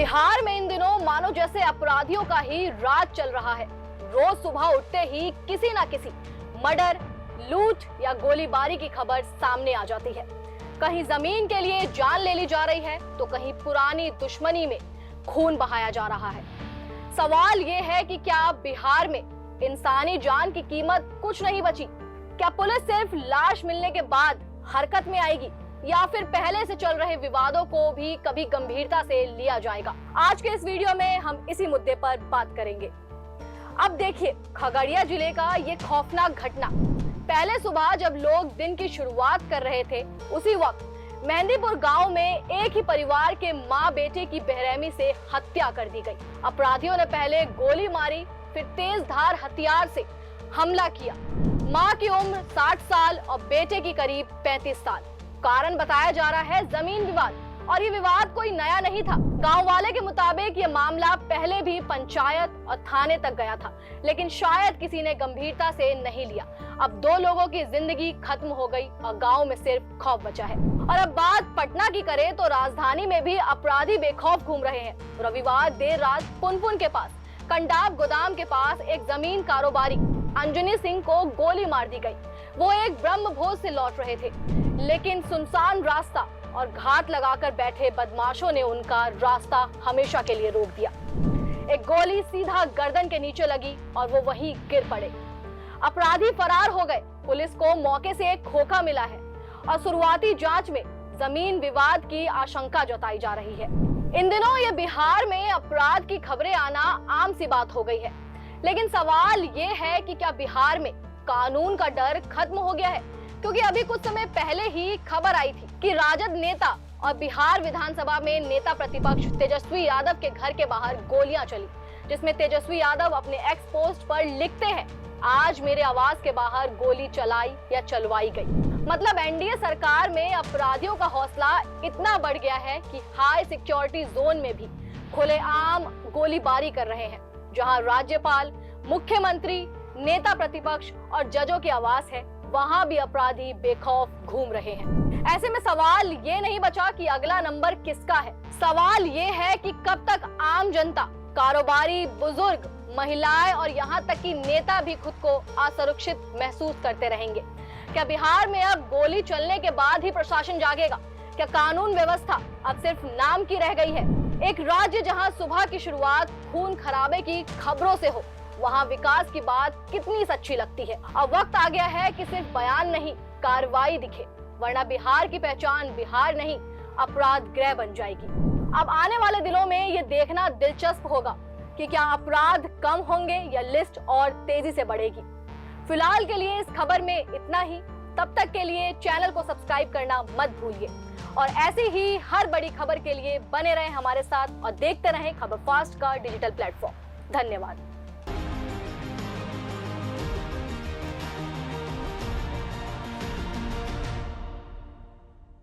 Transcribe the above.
बिहार में इन दिनों मानो जैसे अपराधियों का ही राज चल रहा है। रोज सुबह उठते ही किसी ना किसी मर्डर, लूट या गोलीबारी की खबर सामने आ जाती है। कहीं जमीन के लिए जान ले ली जा रही है तो कहीं पुरानी दुश्मनी में खून बहाया जा रहा है। सवाल ये है कि क्या बिहार में इंसानी जान की कीमत कुछ नहीं बची? क्या पुलिस सिर्फ लाश मिलने के बाद हरकत में आएगी या फिर पहले से चल रहे विवादों को भी कभी गंभीरता से लिया जाएगा? आज के इस वीडियो में हम इसी मुद्दे पर बात करेंगे। अब देखिए खगड़िया जिले का ये खौफनाक घटना। पहले सुबह जब लोग दिन की शुरुआत कर रहे थे, उसी वक्त मेहंदीपुर गांव में एक ही परिवार के मां बेटे की बेरहमी से हत्या कर दी गई। अपराधियों ने पहले गोली मारी, फिर तेज धार हथियार से हमला किया। मां की उम्र 60 साल और बेटे की करीब 35 साल। कारण बताया जा रहा है जमीन विवाद, और ये विवाद कोई नया नहीं था। गांव वाले के मुताबिक ये मामला पहले भी पंचायत और थाने तक गया था, लेकिन शायद किसी ने गंभीरता से नहीं लिया। अब 2 लोगों की जिंदगी खत्म हो गई और गांव में सिर्फ खौफ बचा है। और अब बात पटना की करें तो राजधानी में भी अपराधी बेखौफ घूम रहे हैं। रविवार देर रात पुनपुन के पास कंडाब गोदाम के पास एक जमीन कारोबारी अंजनी सिंह को गोली मार दी गई। वो एक ब्रह्म भोज से लौट रहे थे, लेकिन सुनसान रास्ता और घात लगाकर बैठे बदमाशों ने उनका रास्ता हमेशा के लिए रोक दिया। एक गोली सीधा गर्दन के नीचे लगी और वो वहीं गिर पड़े। अपराधी फरार हो गए। पुलिस को मौके से एक खोखा मिला है और शुरुआती जांच में जमीन विवाद की आशंका जताई जा रही है। इन दिनों ये बिहार में अपराध की खबरें आना आम सी बात हो गई है, लेकिन सवाल ये है कि क्या बिहार में कानून का डर खत्म हो गया है? क्योंकि अभी कुछ समय पहले ही खबर आई थी कि राजद नेता और बिहार विधानसभा में नेता प्रतिपक्ष तेजस्वी यादव के घर के बाहर गोलियां चली, जिसमें तेजस्वी यादव अपने एक्स पोस्ट पर लिखते हैं, आज मेरे आवास के बाहर गोली चलाई या चलवाई गई। मतलब एनडीए सरकार में अपराधियों का हौसला इतना बढ़ गया है कि हाई सिक्योरिटी जोन में भी खुलेआम गोलीबारी कर रहे हैं। जहां राज्यपाल, मुख्यमंत्री, नेता प्रतिपक्ष और जजों की आवास है, वहां भी अपराधी बेखौफ घूम रहे हैं। ऐसे में सवाल ये नहीं बचा कि अगला नंबर किसका है। सवाल ये है कि कब तक आम जनता, कारोबारी, बुजुर्ग, महिलाएं और यहाँ तक कि नेता भी खुद को असुरक्षित महसूस करते रहेंगे? क्या बिहार में अब गोली चलने के बाद ही प्रशासन जागेगा? क्या कानून व्यवस्था अब सिर्फ नाम की रह गई है? एक राज्य जहां सुबह की शुरुआत खून खराबे की खबरों से हो, वहां विकास की बात कितनी सच्ची लगती है। अब वक्त आ गया है कि सिर्फ बयान नहीं, कार्रवाई दिखे, वरना बिहार की पहचान बिहार नहीं, अपराध गृह बन जाएगी। अब आने वाले दिनों में ये देखना दिलचस्प होगा कि क्या अपराध कम होंगे या लिस्ट और तेजी से बढ़ेगी। फिलहाल के लिए इस खबर में इतना ही। तब तक के लिए चैनल को सब्सक्राइब करना मत भूलिए और ऐसे ही हर बड़ी खबर के लिए बने रहें हमारे साथ और देखते रहें खबर फास्ट का डिजिटल प्लेटफॉर्म। धन्यवाद।